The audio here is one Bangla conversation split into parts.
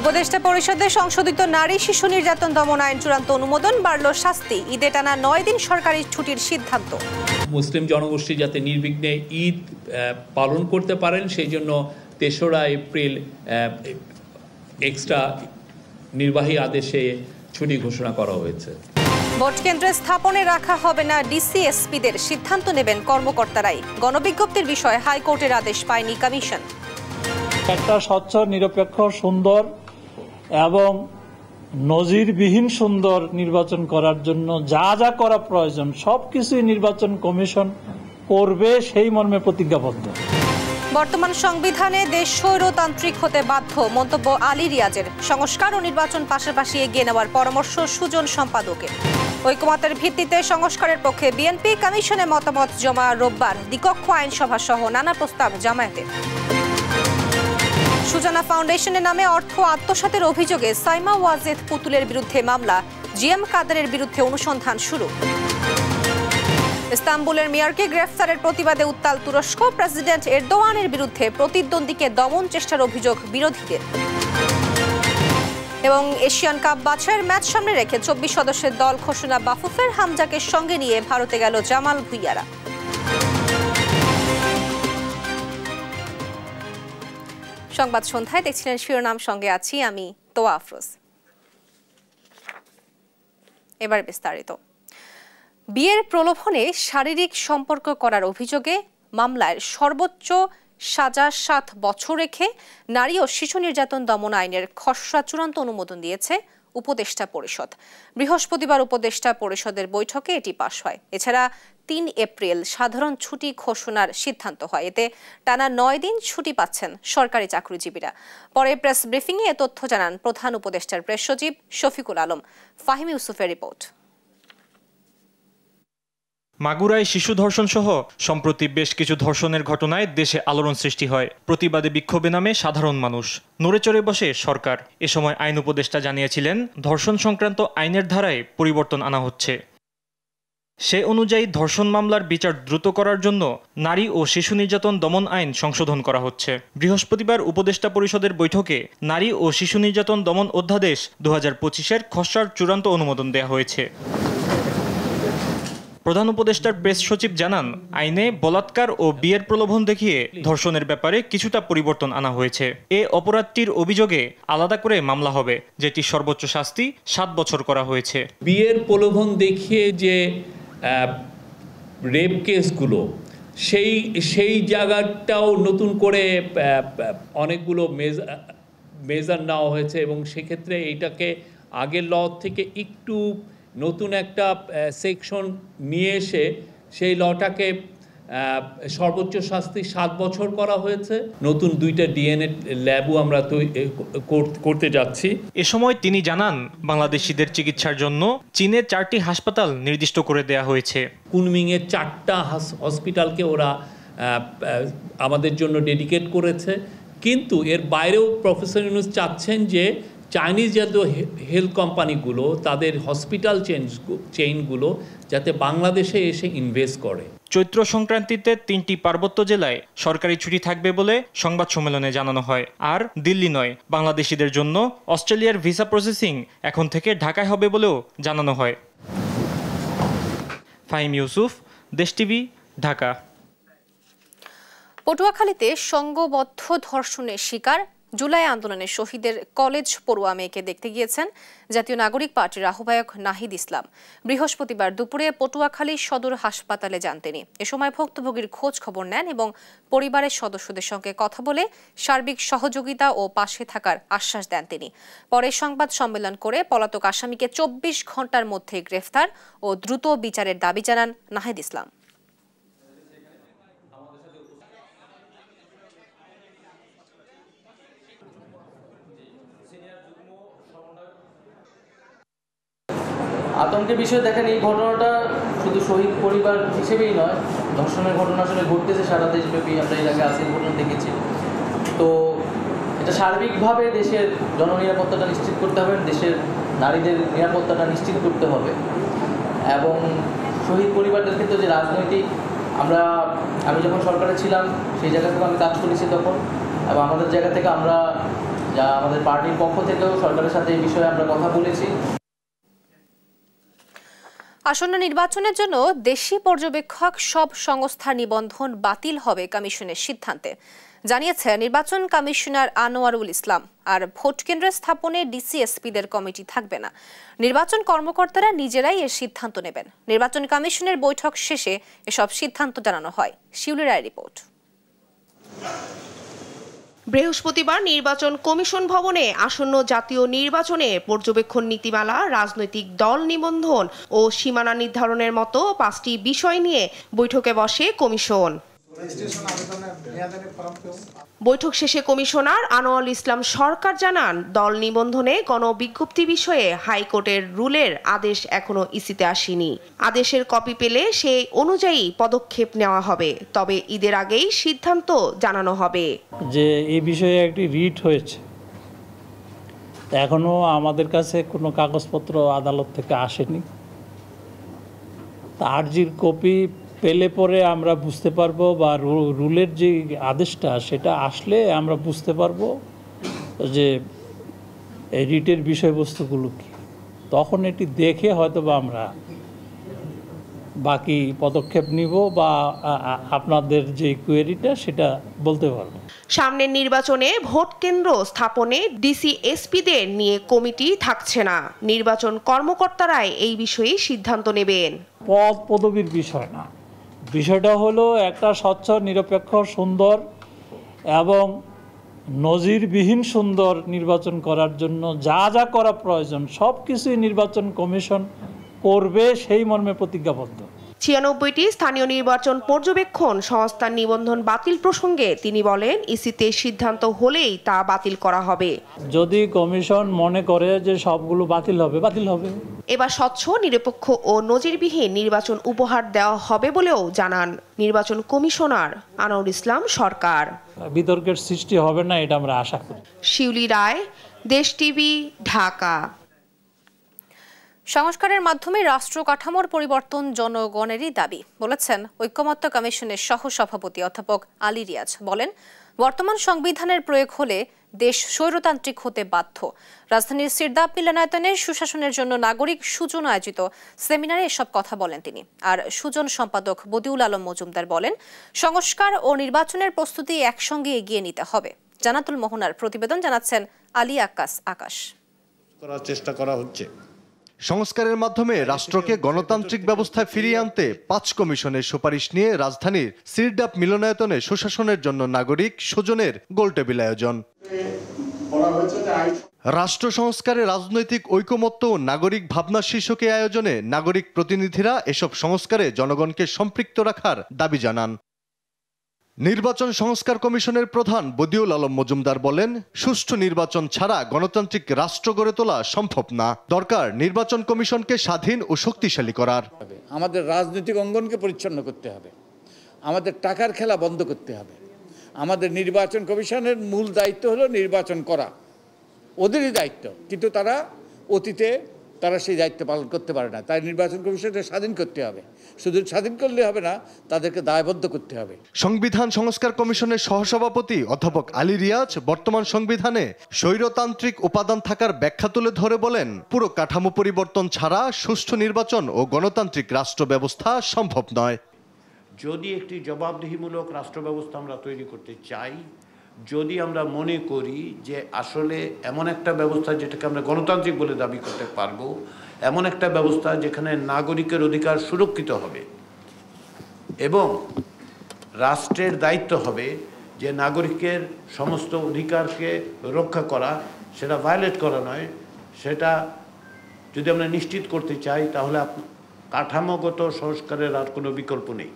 উপদেষ্টা পরিষদে সংশোধিত নারী শিশু নির্যাতন দমন আইন চূড়ান্ত অনুমোদন, বাড়ল শাস্তি, ঈদে টানা 9 দিন সরকারি ছুটির সিদ্ধান্ত। মুসলিম জনগোষ্ঠী যাতে নির্বিঘ্নে ঈদ পালন করতে পারেন সেই জন্য 3রা এপ্রিল এক্সট্রা নির্বাহী আদেশে ছুটি ঘোষণা করা হয়েছে। ভোট কেন্দ্রে স্থাপনে রাখা হবে না ডিসি-এসপিদের, সিদ্ধান্ত নেবেন কর্মকর্তারাই। গণবিজ্ঞপ্তির বিষয়ে হাইকোর্টের আদেশ পায়নি কমিশন। একটা স্বচ্ছ, নিরপেক্ষ, সুন্দর এবং নজিরবিহীন সুন্দর নির্বাচন করার জন্য যা যা করা প্রয়োজন সবকিছুই নির্বাচন কমিশন করবে, সেই মর্মে প্রতিজ্ঞাবদ্ধ। বর্তমান সংবিধানে দেশ স্বৈরতান্ত্রিক হতে বাধ্য, মন্তব্য আলী রিয়াজের। সংস্কার ও নির্বাচন পাশাপাশি এগিয়ে নেওয়ার পরামর্শ সুজন সম্পাদকের। ঐকমত্যের ভিত্তিতে সংস্কারের পক্ষে বিএনপি, কমিশনে মতামত জমা রোববার। দ্বিকক্ষ আইনসভা সহ নানা প্রস্তাব জামায়াতের। সুজানা ফাউন্ডেশনের নামে অর্থ আত্মসাতের অভিযোগে সাইমা ওয়াজেদ পুতুলের বিরুদ্ধে মামলা, জিএম কাদেরের বিরুদ্ধে অনুসন্ধান শুরু। ইস্তাম্বুলের মেয়রকে গ্রেফতারের প্রতিবাদে উত্তাল তুরস্ক, প্রেসিডেন্ট এরদোয়ানের বিরুদ্ধে প্রতিদ্বন্দ্বীকে দমন চেষ্টার অভিযোগ বিরোধীদের। এবং এশিয়ান কাপ বাছাইয়ের ম্যাচ সামনে রেখে 24 সদস্যের দল ঘোষণা বাফুফের। হামজাকে সঙ্গে নিয়ে ভারতে গেল জামাল ভুইয়ারা। সংবাদ সন্ধ্যায় দেখছিলেন শিরোনাম, সঙ্গে আছি আমি তোয়া আফরোজ। এবার বিস্তারিত। বিয়ের প্রলোভনে শারীরিক সম্পর্ক করার অভিযোগে মামলায় সর্বোচ্চ সাজা 7 বছর রেখে নারী ও শিশু নির্যাতন দমন আইনের খসড়া চূড়ান্ত অনুমোদন দিয়েছে উপদেষ্টা পরিষদ। বৃহস্পতিবার উপদেষ্টা পরিষদের বৈঠকে এটি পাশ হয়। এছাড়া 3 এপ্রিল সাধারণ ছুটি ঘোষণার সিদ্ধান্ত হয়। এতে টানা 9 দিন ছুটি পাচ্ছেন সরকারি চাকরিজীবীরা। পরে প্রেস ব্রিফিংয়ে এ তথ্য জানান প্রধান উপদেষ্টার প্রেস সচিব শফিকুল আলম। ফাহিম ইউসুফের রিপোর্ট। মাগুরায় শিশু ধর্ষণ সহ সম্প্রতি বেশ কিছু ধর্ষণের ঘটনায় দেশে আলোড়ন সৃষ্টি হয়। প্রতিবাদে বিক্ষোভে নামে সাধারণ মানুষ, নড়েচড়ে বসে সরকার। এ সময় আইন উপদেষ্টা জানিয়েছিলেন, ধর্ষণ সংক্রান্ত আইনের ধারায় পরিবর্তন আনা হচ্ছে। সে অনুযায়ী ধর্ষণ মামলার বিচার দ্রুত করার জন্য নারী ও শিশু নির্যাতন দমন আইন সংশোধন করা হচ্ছে। বৃহস্পতিবার উপদেষ্টা পরিষদের বৈঠকে নারী ও শিশু নির্যাতন দমন অধ্যাদেশ 2025-এর খসড়ার চূড়ান্ত অনুমোদন দেওয়া হয়েছে। প্রধান উপদেষ্টার প্রেস সচিব জানান, আইনে বলাৎকার ও বিয়ের প্রলোভন দেখিয়ে ধর্ষণের ব্যাপারে কিছুটা পরিবর্তন আনা হয়েছে। এ অপরাধটির অভিযোগে আলাদা করে মামলা হবে, যেটি সর্বোচ্চ শাস্তি 7 বছর করা হয়েছে। বিয়ের প্রলোভন দেখিয়ে যে রেপ কেসগুলো, সেই জায়গাটাও নতুন করে অনেকগুলো মেজার নেওয়া হয়েছে এবং সেক্ষেত্রে এইটাকে আগের ল থেকে একটু নতুন একটা সেকশন নিয়ে এসে সেই লটাকে সর্বোচ্চ শাস্তি 7 বছর করা হয়েছে। নতুন 2টা ডিএনএ ল্যাবও আমরা করতে যাচ্ছি। এ সময় তিনি জানান, বাংলাদেশিদের চিকিৎসার জন্য চীনের 4টি হাসপাতাল নির্দিষ্ট করে দেয়া হয়েছে। কুনমিংয়ের 4টা হসপিটালকে ওরা আমাদের জন্য ডেডিকেট করেছে। কিন্তু এর বাইরেও প্রফেসর ইউনূস চাচ্ছেন যে চাইনিজ জাতীয় হেলথ কোম্পানিগুলো তাদের হসপিটাল চেইনগুলো যাতে বাংলাদেশে এসে ইনভেস্ট করে। চৈত্র সংক্রান্তিতে 3টি পার্বত্য জেলায় সরকারি ছুটি থাকবে বলে সংবাদ সম্মেলনে জানানো হয়। আর দিল্লি নয়, বাংলাদেশিদের জন্য অস্ট্রেলিয়ার ভিসা প্রসেসিং এখন থেকে ঢাকায় হবে বলেও জানানো হয়। ফাহিম ইউসুফ, দেশ টিভি, ঢাকা। পটুয়াখালীতে সংঘবদ্ধ ধর্ষণের শিকার জুলাই আন্দোলনের শহীদের কলেজ পড়ুয়া মেয়েকে দেখতে গিয়েছেন জাতীয় নাগরিক পার্টির আহ্বায়ক নাহিদ ইসলাম। বৃহস্পতিবার দুপুরে পটুয়াখালী সদর হাসপাতালে যান তিনি। এ সময় ভুক্তভোগীর খোঁজ খবর নেন এবং পরিবারের সদস্যদের সঙ্গে কথা বলে সার্বিক সহযোগিতা ও পাশে থাকার আশ্বাস দেন তিনি। পরে সংবাদ সম্মেলন করে পলাতক আসামিকে 24 ঘণ্টার মধ্যে গ্রেফতার ও দ্রুত বিচারের দাবি জানান নাহিদ ইসলাম। আতঙ্কের বিষয় দেখেন, এই ঘটনাটা শুধু শহীদ পরিবার হিসেবেই নয়, ধর্ষণের ঘটনা আসলে ঘটতেছে সারা দেশব্যাপী। আমরা এলাকায় আসেন ঘটনা দেখেছি। তো এটা সার্বিকভাবে দেশের জননিরাপত্তাটা নিশ্চিত করতে হবে, দেশের নারীদের নিরাপত্তাটা নিশ্চিত করতে হবে এবং শহীদ পরিবারদের ক্ষেত্রে যে রাজনৈতিক আমি যখন সরকারে ছিলাম সেই জায়গা থেকে আমি কাজ করেছি তখন, এবং আমাদের জায়গা থেকে আমরা যা আমাদের পার্টির পক্ষ থেকেও সরকারের সাথে এই বিষয়ে আমরা কথা বলেছি। আসন্ন নির্বাচনের জন্য দেশি পর্যবেক্ষক সব সংস্থার নিবন্ধন বাতিল হবে কমিশনের সিদ্ধান্তে জানিয়েছে নির্বাচন কমিশনার আনোয়ারুল ইসলাম। আর ভোট কেন্দ্র স্থাপনে ডিসিএসপিদের কমিটি থাকবে না। নির্বাচন কর্মকর্তারা নিজেরাই এর সিদ্ধান্ত নেবেন। নির্বাচন কমিশনের বৈঠক শেষে এসব সিদ্ধান্ত জানানো হয়। শিউলি রায় রিপোর্ট। বৃহস্পতিবার নির্বাচন কমিশন ভবনে আসন্ন জাতীয় নির্বাচনে পর্যবেক্ষণ নীতিমালা, রাজনৈতিক দল নিবন্ধন ও সীমানা নির্ধারণের মতো 5টি বিষয় নিয়ে বৈঠকে বসে কমিশন। বৈঠক শেষে কমিশনার আনোয়ারুল ইসলাম সরকার জানান, দল নিবন্ধনে গণবিজ্ঞপ্তি বিষয়ে হাইকোর্টের রুলের আদেশ এখনো ইসিতে আসেনি। আদেশের কপি পেলে সেই অনুযায়ী পদক্ষেপ নেওয়া হবে, তবে ঈদের আগেই সিদ্ধান্ত জানানো হবে। যে এই বিষয়ে একটি রিট হয়েছে, এখনো আমাদের কাছে কোনো কাগজপত্র আদালত থেকে আসেনি। আর্জির কপি পেলে পরে আমরা বুঝতে পারবো, বা রুলের যে আদেশটা সেটা আসলে আমরা বুঝতে পারবো যে এই রিটের বিষয়বস্তুগুলো কি। তখন এটি দেখে হয়তো বা আমরা বাকি পদক্ষেপ নিব বা আপনাদের যে কোয়েরিটা সেটা বলতে পারবো। সামনের নির্বাচনে ভোট কেন্দ্র স্থাপনে ডিসিএসপিদের নিয়ে কমিটি থাকছে না। নির্বাচন কর্মকর্তারাই এই বিষয়ে সিদ্ধান্ত নেবেন। পদ পদবীর বিষয় না, বিষয়টা হলো একটা স্বচ্ছ, নিরপেক্ষ, সুন্দর এবং নজিরবিহীন সুন্দর নির্বাচন করার জন্য যা যা করা প্রয়োজন সব কিছুই নির্বাচন কমিশন করবে, সেই মর্মে প্রতিজ্ঞাবদ্ধ। 96টি স্থানীয় নির্বাচন পর্যবেক্ষণ সংস্থার নিবন্ধন বাতিল প্রসঙ্গে তিনি বলেন, ইসিতে সিদ্ধান্ত হলেই তা বাতিল করা হবে। যদি কমিশন মনে করে যে সবগুলো বাতিল হবে, বাতিল হবে। এবার স্বচ্ছ, নিরপেক্ষ ও নজিরবিহীন নির্বাচন উপহার দেওয়া হবে বলেও জানান নির্বাচন কমিশনার আনোয়ারুল ইসলাম সরকার। বিতর্কের সৃষ্টি হবে না, এটা আমরা আশা করি। শিউলি রায়, দেশ টিভি, ঢাকা। সংস্কারের মাধ্যমে রাষ্ট্র কাঠামোর পরিবর্তন জনগণেরই দাবি বলেছেন ঐক্যমত্য কমিশনের সহসভাপতি অধ্যাপক আলী রিয়াজ। বলেন, বর্তমান সংবিধানের প্রয়োগ হলে দেশ স্বৈরতান্ত্রিক হতে বাধ্য। রাজধানীর সিরদাপ মিলনায়তনে সুশাসনের জন্য নাগরিক সুজন আয়োজিত সেমিনারে এসব কথা বলেন তিনি। আর সুজন সম্পাদক বদিউল আলম মজুমদার বলেন, সংস্কার ও নির্বাচনের প্রস্তুতি একসঙ্গে এগিয়ে নিতে হবে। জানাতুল মোহনার প্রতিবেদন, জানাচ্ছেন আলী আকাশ। করার চেষ্টা করা হচ্ছে। সংস্কারের মাধ্যমে রাষ্ট্রকে গণতান্ত্রিক ব্যবস্থায় ফিরিয়ে আনতে 5 কমিশনের সুপারিশ নিয়ে রাজধানীর সিরডাপ মিলনায়তনে সুশাসনের জন্য নাগরিক সুজনের গোলটেবিল আয়োজন। রাষ্ট্র সংস্কারে রাজনৈতিক ঐকমত্য ও নাগরিক ভাবনা শীর্ষকে আয়োজনে নাগরিক প্রতিনিধিরা এসব সংস্কারে জনগণকে সম্পৃক্ত রাখার দাবি জানান। নির্বাচন সংস্কার কমিশনের প্রধান বদিউল আলম মজুমদার বলেন, সুষ্ঠু নির্বাচন ছাড়া গণতান্ত্রিক রাষ্ট্র গড়ে তোলা সম্ভব না। দরকার নির্বাচন কমিশনকে স্বাধীন ও শক্তিশালী করার। আমাদের রাজনৈতিক অঙ্গনকে পরিচ্ছন্ন করতে হবে, আমাদের টাকার খেলা বন্ধ করতে হবে। আমাদের নির্বাচন কমিশনের মূল দায়িত্ব হলো নির্বাচন করা, ওদেরই দায়িত্ব, কিন্তু তারা অতীতে সেই দায়িত্ব পালন করতে পারে না। তাই নির্বাচন কমিশনকে স্বাধীন করতে হবে। শুধু স্বাধীন করলে হবে না, তাদেরকে দায়বদ্ধ করতে হবে। সংবিধান সংস্কার কমিশনের সহসভাপতি অধ্যাপক আলী রিয়াজ বর্তমান সংবিধানে স্বৈরতান্ত্রিক উপাদান থাকার ব্যাখ্যা তুলে ধরে বলেন, পুরো কাঠামো পরিবর্তন ছাড়া সুষ্ঠু নির্বাচন ও গণতান্ত্রিক রাষ্ট্র ব্যবস্থা সম্ভব নয়। যদি একটি জবাবদিহিমূলক রাষ্ট্র ব্যবস্থা আমরা তৈরি করতে চাই, যদি আমরা মনে করি যে আসলে এমন একটা ব্যবস্থা যেটাকে আমরা গণতান্ত্রিক বলে দাবি করতে পারবো, এমন একটা ব্যবস্থা যেখানে নাগরিকের অধিকার সুরক্ষিত হবে এবং রাষ্ট্রের দায়িত্ব হবে যে নাগরিকের সমস্ত অধিকারকে রক্ষা করা, সেটা ভায়োলেট করা নয়, সেটা যদি আমরা নিশ্চিত করতে চাই তাহলে কাঠামোগত সংস্কারের আর কোনো বিকল্প নেই।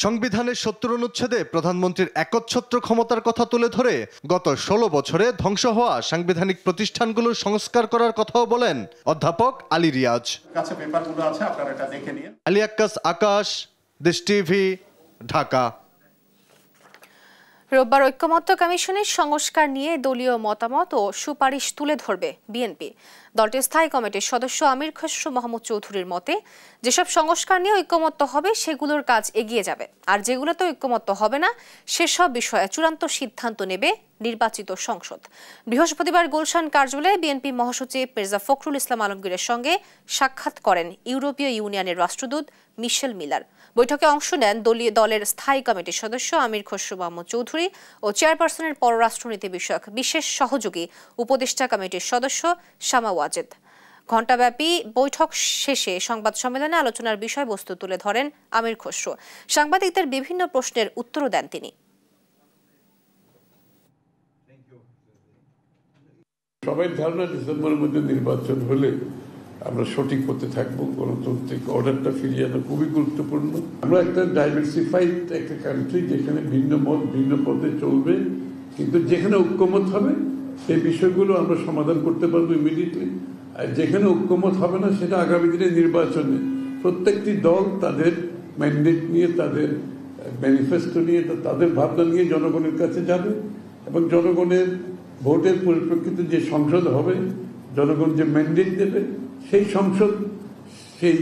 সংবিধানের 70 অনুচ্ছেদে প্রধানমন্ত্রীর একচ্ছত্র ক্ষমতার কথা তুলে ধরে গত 16 বছরে ধ্বংস হওয়া সাংবিধানিক প্রতিষ্ঠানগুলোর সংস্কার করার কথাও বলেন অধ্যাপক আলী রিয়াজ। আলী আকাশ, দেশ টিভি, ঢাকা। রোববার ঐক্যমত্য কমিশনের সংস্কার নিয়ে দলীয় মতামত ও সুপারিশ তুলে ধরবে বিএনপি। দলটির স্থায়ী কমিটির সদস্য আমির খসরু মাহমুদ চৌধুরীর মতে, যেসব সংস্কার নিয়ে ঐক্যমত্য হবে সেগুলোর কাজ এগিয়ে যাবে, আর যেগুলোতে ঐক্যমত্য হবে না সেসব বিষয়ে চূড়ান্ত সিদ্ধান্ত নেবে নির্বাচিত সংসদ। বৃহস্পতিবার গুলশান কার্যালয়ে বিএনপি মহাসচিব মির্জা ফখরুল ইসলাম আলমগীরের সঙ্গে সাক্ষাৎ করেন ইউরোপীয় ইউনিয়নের রাষ্ট্রদূত মিশেল মিলার। বৈঠকে অংশ নেন দলের স্থায়ী কমিটির সদস্য আমির খসরু মাহমুদ চৌধুরী ও চেয়ারপারসনের পররাষ্ট্রনীতি বিষয়ক বিশেষ সহযোগী উপদেষ্টা কমিটির সদস্য শামা ওয়াজেদ। ঘণ্টাব্যাপী বৈঠক শেষে সংবাদ সম্মেলনে আলোচনার বিষয়বস্তু তুলে ধরেন আমির খসরু। সাংবাদিকদের বিভিন্ন প্রশ্নের উত্তরও দেন তিনি। সবাই ধারণা ডিসেম্বরের মধ্যে নির্বাচন হলে আমরা সঠিক পথে থাকবো, গণতান্ত্রিক অর্ডারটা ফিরিয়ে আনা খুবই গুরুত্বপূর্ণ। আমরা একটা ডাইভার্সিফাইড একটা কান্ট্রি, যেখানে ভিন্ন মত ভিন্ন পথে চলবে, কিন্তু যেখানে ঐক্যমত হবে সেই বিষয়গুলো আমরা সমাধান করতে পারবো ইমিডিয়েটলি। আর যেখানে ঐক্যমত হবে না, সেটা আগামী দিনে নির্বাচনে প্রত্যেকটি দল তাদের ম্যান্ডেট নিয়ে, তাদের ম্যানিফেস্টো নিয়ে, তাদের ভাবনা নিয়ে জনগণের কাছে যাবে এবং জনগণের ভোটের পরিপ্রেক্ষিতে যে সংসদ হবে, জনগণ যে ম্যান্ডেট দেবে, সেই সংসদ সেই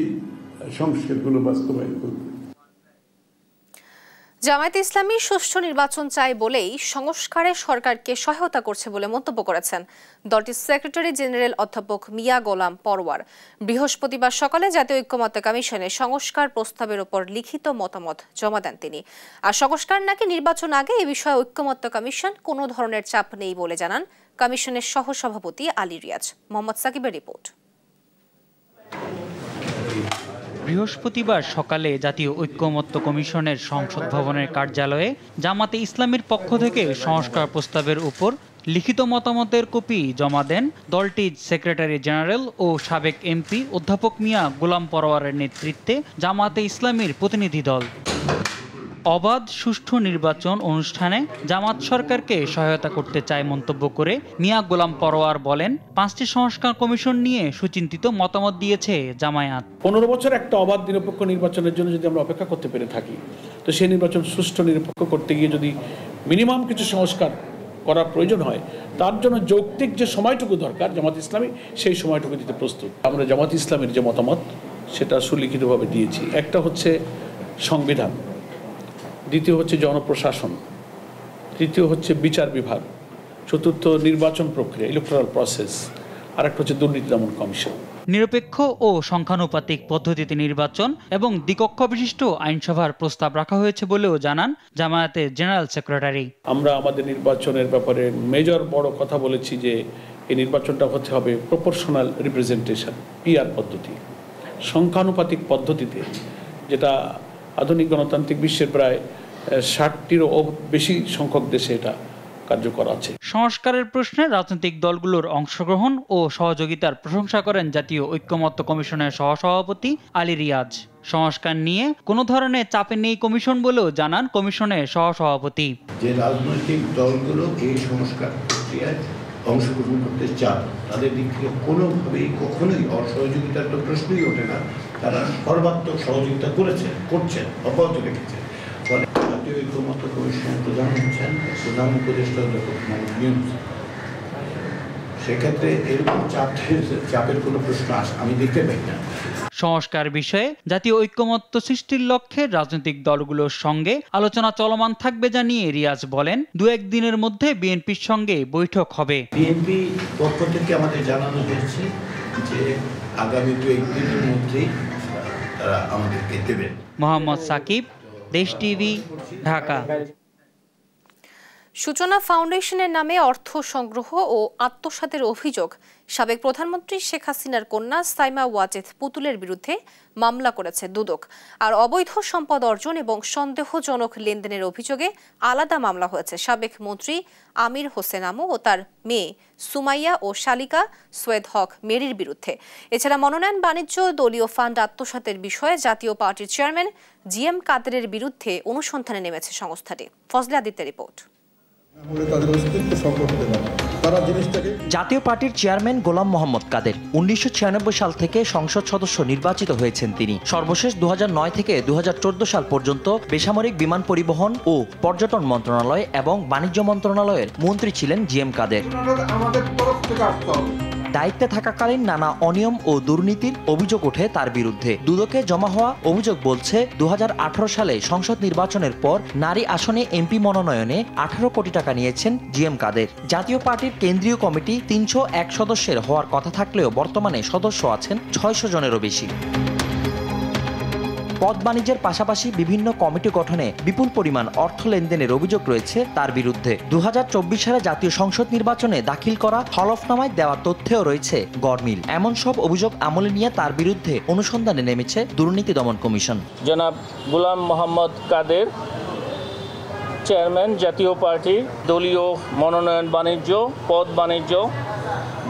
সংস্কারগুলো বাস্তবায়ন করবে। জামায়াতে ইসলামী সুষ্ঠু নির্বাচন চায় বলেই সংস্কারে সরকারকে সহায়তা করছে বলে মন্তব্য করেছেন দলটির সেক্রেটারি জেনারেল অধ্যাপক মিয়া গোলাম পরওয়ার। বৃহস্পতিবার সকালে জাতীয় ঐক্যমত্য কমিশনে সংস্কার প্রস্তাবের উপর লিখিত মতামত জমা দেন তিনি। আর সংস্কার নাকি নির্বাচন আগে এ বিষয়ে ঐক্যমত্য কমিশন কোনো ধরনের চাপ নেই বলে জানান কমিশনের সহসভাপতি আলী রিয়াজ। মোহাম্মদ সাকিবের রিপোর্ট। বৃহস্পতিবার সকালে জাতীয় ঐক্যমত্য কমিশনের সংসদ ভবনের কার্যালয়ে জামাতে ইসলামীর পক্ষ থেকে সংস্কার প্রস্তাবের উপর লিখিত মতামতের কপি জমা দেন দলটির সেক্রেটারি জেনারেল ও সাবেক এমপি অধ্যাপক মিয়া গোলাম পরওয়ারের নেতৃত্বে জামাতে ইসলামীর প্রতিনিধি দল। অবাধ সুষ্ঠু নির্বাচন অনুষ্ঠানে জামাত সরকারকে সহায়তা করতে চায় মন্তব্য করে মিয়া গোলাম পরওয়ার বলেন, 5টি সংস্কার কমিশন নিয়ে সুচিন্তিত মতামত দিয়েছে জামায়াত। 15 বছর একটা অবাধ নিরপেক্ষ নির্বাচনের জন্য যদি আমরা অপেক্ষা করতে পেরে থাকি, তো সেই নির্বাচন সুষ্ঠু নিরপেক্ষ করতে গিয়ে যদি মিনিমাম কিছু সংস্কার করার প্রয়োজন হয়, তার জন্য যৌক্তিক যে সময়টুকু দরকার জামাত ইসলামী সেই সময়টুকু দিতে প্রস্তুত। আমরা জামাত ইসলামের যে মতামত সেটা সুলিখিতভাবে দিয়েছি। একটা হচ্ছে সংবিধান, দ্বিতীয় হচ্ছে জনপ্রশাসন, তৃতীয় হচ্ছে বিচার বিভাগ, চতুর্থ নির্বাচন প্রক্রিয়া ইলেকটোরাল প্রসেস, আর একটা হচ্ছে দুর্নীতি দমন কমিশন। নিরপেক্ষ ও সংখ্যানুপাতিক পদ্ধতিতে নির্বাচন এবং দ্বিকক্ষ বিশিষ্ট আইনসভার প্রস্তাব রাখা হয়েছে বলেও জানান জামায়াতের জেনারেল সেক্রেটারি। আমরা আমাদের নির্বাচনের ব্যাপারে মেজর বড় কথা বলেছি যে এই নির্বাচনটা হতে হবে প্রপোর্শনাল রিপ্রেজেন্টেশন, পিআর পদ্ধতি, সংখ্যানুপাতিক পদ্ধতিতে, যেটা আধুনিক গণতান্ত্রিক বিশ্বের প্রায় 60টিরও বেশি সংখ্যক দেশে এটা কার্যকর আছে। সংস্কারের প্রশ্নে রাজনৈতিক দলগুলোর অংশগ্রহণ ও সহযোগিতার প্রশংসা করেন জাতীয় ঐক্যমত্য কমিশনের সহসভাপতি আলী রিয়াজ। সংস্কার নিয়ে কোনো ধরনের চাপে নেই কমিশন বলেও জানান কমিশনের সহসভাপতি। যে রাজনৈতিক দলগুলো এই সংস্কার প্রক্রিয়ায় অংশগ্রহণ করতে চান, তাদের দিক থেকে কোনোভাবেই কখনোই অসহযোগিতার তো প্রশ্নই ওঠে না। তারা সর্বাত্মক সহযোগিতা করছেন, অব্যাহত রেখেছেন। ফলে জাতীয় ঐক্যমত্য কমিশনের প্রধান হচ্ছেন প্রধান উপদেষ্টা অধ্যাপক মোহাম্মদ ইউনূস। সেক্ষেত্রে এরকম চাপের কোনো প্রশ্ন আমি দেখতে পাই না। সংস্কার বিষয়ে জাতীয় ঐক্যমত্য সৃষ্টির লক্ষ্যে রাজনৈতিক দলগুলোর সঙ্গে আলোচনা চলমান থাকবে জানিয়ে রিয়াজ বলেন, 2-1 দিনের মধ্যে বিএনপির সঙ্গে বৈঠক হবে। বিএনপি পক্ষ থেকে আমাদের জানানো হয়েছে যে আগামী 2-1 দিনের মধ্যেই তারা আমাদেরকে দেবেন। মোহাম্মদ সাকিব, দেশ টিভি, ঢাকা। সূচনা ফাউন্ডেশনের নামে অর্থ সংগ্রহ ও আত্মসাতের অভিযোগ সাবেক প্রধানমন্ত্রী শেখ হাসিনার কন্যা সাইমা ওয়াজেদ পুতুলের বিরুদ্ধে মামলা করেছে দুদক। আর অবৈধ সম্পদ অর্জন এবং সন্দেহজনক লেনদেনের অভিযোগে আলাদা মামলা হয়েছে সাবেক মন্ত্রী আমির হোসেন আমু ও তার মেয়ে সুমাইয়া ও শালিকা সৈয়দ হক মেরির বিরুদ্ধে। এছাড়া মনোনয়ন বাণিজ্য, দলীয় ফান্ড আত্মসাতের বিষয়ে জাতীয় পার্টির চেয়ারম্যান জিএম কাদেরের বিরুদ্ধে অনুসন্ধানে নেমেছে সংস্থাটি। ফজলে আদিত্যের রিপোর্ট। জাতীয় পার্টির চেয়ারম্যান গোলাম মোহাম্মদ কাদের 1996 সাল থেকে সংসদ সদস্য নির্বাচিত হয়েছেন তিনি। সর্বশেষ 2009 থেকে 2014 সাল পর্যন্ত বেসামরিক বিমান পরিবহন ও পর্যটন মন্ত্রণালয় এবং বাণিজ্য মন্ত্রণালয়ের মন্ত্রী ছিলেন জিএম কাদের। দায়িত্বে থাকাকালীন নানা অনিয়ম ও দুর্নীতির অভিযোগ ওঠে তার বিরুদ্ধে। দুদকে জমা হওয়া অভিযোগ বলছে 2018 সালে সংসদ নির্বাচনের পর নারী আসনে এমপি মনোনয়নে 18 কোটি টাকা নিয়েছেন জিএম কাদের। জাতীয় পার্টির কেন্দ্রীয় কমিটি 301 সদস্যের হওয়ার কথা থাকলেও বর্তমানে সদস্য আছেন 600 জনেরও বেশি। পদ বাণিজ্যের পাশাপাশি বিভিন্ন কমিটি গঠনে বিপুল পরিমাণ অর্থ লেনদেনের অভিযোগ রয়েছে তার বিরুদ্ধে। 2024 সালে জাতীয় সংসদ নির্বাচনে দাখিল করা হলফনামায় দেওয়া তথ্যেও রয়েছে গরমিল। এমন সব অভিযোগ আমলে নিয়ে তার বিরুদ্ধে অনুসন্ধানে নেমেছে দুর্নীতি দমন কমিশন। জনাব গোলাম মোহাম্মদ কাদের, চেয়ারম্যান জাতীয় পার্টি, দলীয় মনোনয়ন বাণিজ্য, পদ বাণিজ্য,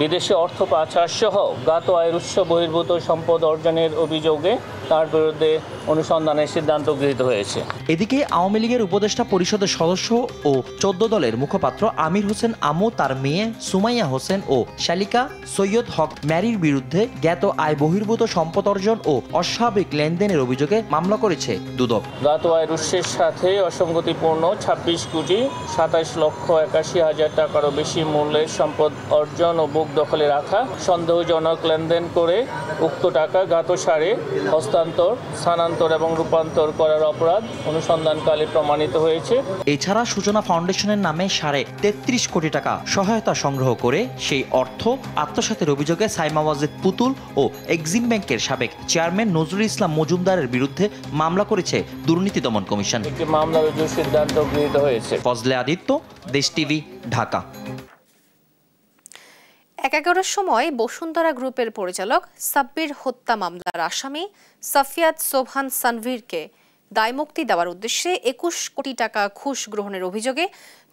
বিদেশে অর্থ পাচার সহ জ্ঞাত আয়ের উৎস বহির্ভূত সম্পদ অর্জনের অভিযোগে তার বিরুদ্ধে অনুসন্ধানের সিদ্ধান্ত গৃহীত হয়েছে। এদিকে আওয়ামী লীগের উপদেষ্টা পরিষদের সদস্য ও 14 দলের মুখপাত্র আমির হোসেন আমু, তার মেয়ে সুমাইয়া হোসেন ও শালিকা সৈয়দ হক ম্যারির বিরুদ্ধে জ্ঞাত আয় বহির্ভূত সম্পদ অর্জন ও অস্বাভাবিক লেনদেনের অভিযোগে মামলা করেছে দুদক। জ্ঞাত আয়ের উৎসের সাথে অসঙ্গতিপূর্ণ 26 কোটি 27 লক্ষ 81 হাজার টাকারও বেশি মূল্যের সম্পদ অর্জন ও বুক দখলে রাখা, সন্দেহজনক লেনদেন করে উক্ত টাকা জ্ঞাত সারে হস্তান্তর, স্থানান্তর এবং রূপান্তর করার অপরাধ অনুসন্ধানকালে প্রমাণিত হয়েছে। এছাড়া সূচনা ফাউন্ডেশনের নামে 33.5 কোটি টাকা সহায়তা সংগ্রহ করে সেই অর্থ আত্মসাতের অভিযোগে সাইমা ওয়াজেদ পুতুল ও এক্সিম ব্যাংকের সাবেক চেয়ারম্যান নজরুল ইসলাম মজুমদারের বিরুদ্ধে মামলা করেছে দুর্নীতি দমন কমিশন। একটি মামলা রুজুর সিদ্ধান্ত গৃহীত হয়েছে। ফজলে আদিত্য, দেশ টিভি, ঢাকা। 11টার সময় বসুন্ধরা গ্রুপের পরিচালক সাব্বির হত্যা মামলার আসামি সাফিয়াত সোবহান সানভীরকে দায়মুক্তি দেওয়ার উদ্দেশ্যে 21 কোটি টাকা ঘুষ গ্রহণের অভিযোগে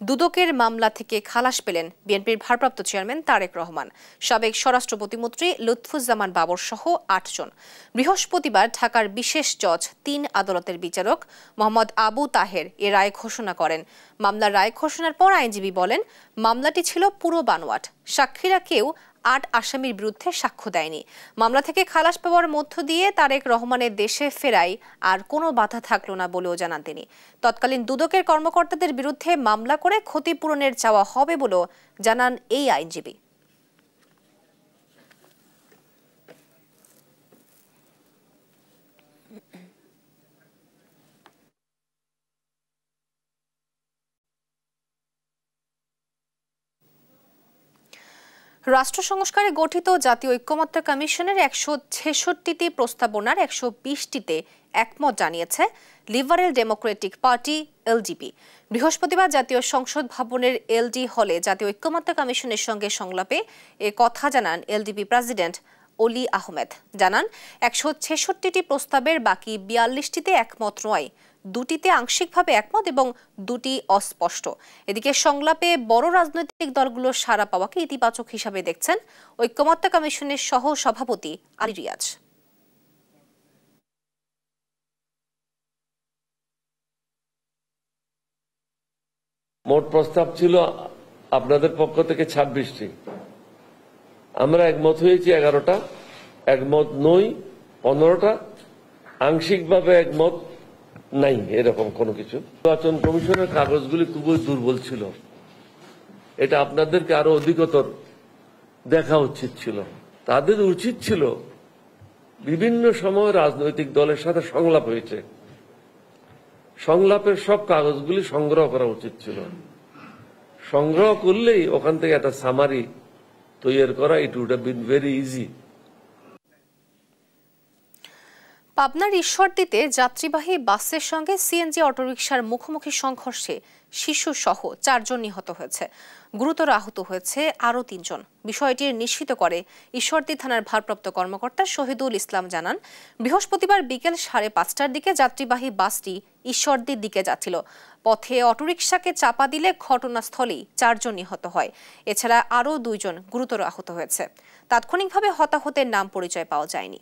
দুদকের মামলা থেকে খালাস পেলেন বিএনপির ভারপ্রাপ্ত চেয়ারম্যান তারেক রহমান, সাবেক স্বরাষ্ট্র প্রতিমন্ত্রী লুৎফুজ্জামান বাবর সহ 8 জন। বৃহস্পতিবার ঢাকার বিশেষ জজ 3 আদালতের বিচারক মোহাম্মদ আবু তাহের এ রায় ঘোষণা করেন। মামলার রায় ঘোষণার পর আইনজীবী বলেন, মামলাটি ছিল পুরো বানোয়াট, সাক্ষীরা কেউ 8 আসামির বিরুদ্ধে সাক্ষ্য দেয়নি। মামলা থেকে খালাস পাওয়ার মধ্য দিয়ে তারেক রহমানের দেশে ফেরায় আর কোনো বাধা থাকলো না বলেও জানান তিনি। তৎকালীন দুদকের কর্মকর্তাদের বিরুদ্ধে মামলা করে ক্ষতিপূরণের চাওয়া হবে বলেও জানান এই আইনজীবী। রাষ্ট্র সংস্কারে গঠিত জাতীয় ঐক্যমত্য কমিশনের 166টি প্রস্তাবনার 120টিতে একমত জানিয়েছে লিবারেল ডেমোক্রেটিক পার্টি এলডিপি। বৃহস্পতিবার জাতীয় সংসদ ভবনের এলডি হলে জাতীয় ঐক্যমত্য কমিশনের সঙ্গে সংলাপে এ কথা জানান এলডিপি প্রেসিডেন্ট অলি আহমেদ। জানান 166টি প্রস্তাবের বাকি 42টিতে একমত নয়, 2টিতে আংশিকভাবে একমত এবং 2টি অস্পষ্ট। এদিকে সংলাপে বড় রাজনৈতিক দলগুলোর সাড়া পাওয়াকে ইতিবাচক হিসাবে দেখছেন ঐক্যমত্য কমিশনের সহ সভাপতি আলী রিয়াজ। মোট প্রস্তাব ছিল আপনাদের পক্ষ থেকে 26টি, আমরা একমত হয়েছি 11টা, একমত নই 15টা, আংশিকভাবে একমত নাই, এরকম কোনো কিছু। নির্বাচন কমিশনের কাগজগুলি খুবই দুর্বল ছিল, এটা আপনাদেরকে আরো অধিকতর দেখা উচিত ছিল। তাদের উচিত ছিল বিভিন্ন সময় রাজনৈতিক দলের সাথে সংলাপ হয়েছে, সংলাপের সব কাগজগুলি সংগ্রহ করা উচিত ছিল। সংগ্রহ করলেই ওখান থেকে একটা সামারি তৈরি করা, it would have been very easy. পাবনার ঈশ্বরদীতে যাত্রীবাহী বাসের সঙ্গে সিএনজি অটোরিকশার মুখোমুখি সংঘর্ষে শিশু সহ 4 জন নিহত হয়েছে, গুরুতর আহত হয়েছে আরও 3 জন। বিষয়টি নিশ্চিত করে ঈশ্বরদী থানার ভারপ্রাপ্ত কর্মকর্তা শহীদুল ইসলাম জানান, বৃহস্পতিবার বিকেল 5:30টার দিকে যাত্রীবাহী বাসটি ঈশ্বরদীর দিকে যাচ্ছিল। পথে অটোরিকশাকে চাপা দিলে ঘটনাস্থলেই 4 জন নিহত হয়। এছাড়া আরও 2 জন গুরুতর আহত হয়েছে। তাৎক্ষণিকভাবে হতাহতের নাম পরিচয় পাওয়া যায়নি।